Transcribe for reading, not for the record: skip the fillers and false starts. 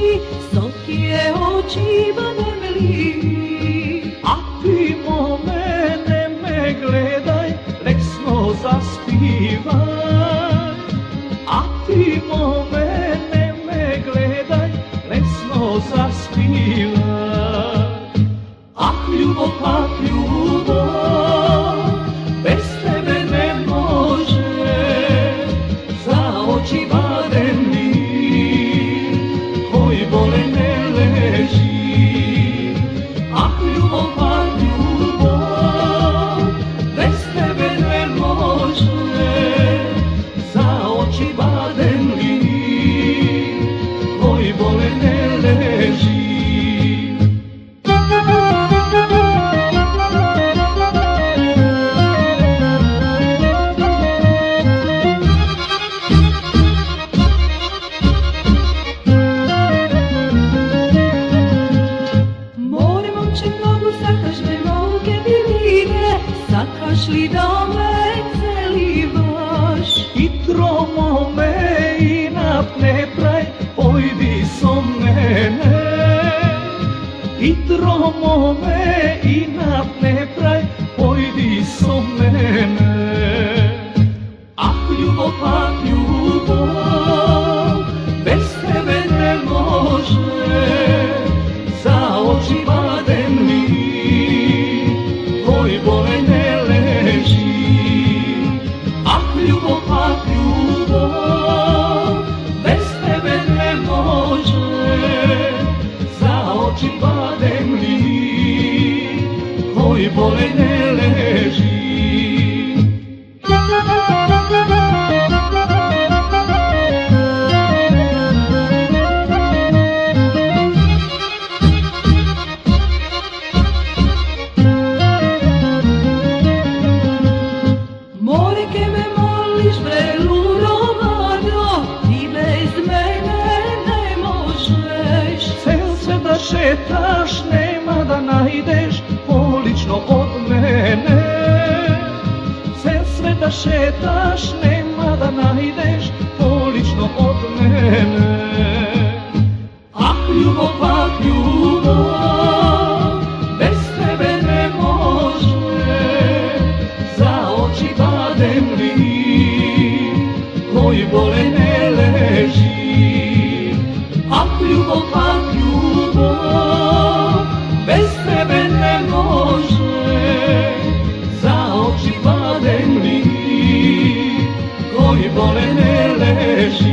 noći, sotije oči bademli. A ti mene me gledaj, nek smo zaspivaj. A ti mene me gledaj, nek smo zaspivaj. Ah ljubav, bez tebe ne može, za oči bademni, koji bole ne leži. Ah ljubav, bez tebe ne može, za oči bademni, koji bole ne leži. Kašli da me celivaš I tromo me i napne praj, pojdi so mene. I tromo me i napne praj, pojdi so mene. Ah ljubav, bez tebe ne može, za oči bademni, koji bole ne ljubav, bez tebe ne može, za oči bademni, koji bole ne leži. Šetaš, nema da najdeš polično od mene. Cel svet da šetaš, nema da najdeš polično od mene. Ah ljubav, bez tebe ne može, za oči bademni, koji bole ne leži. Ah ljubav, bez tebe ne može, za oči bademni, koji bole ne leži.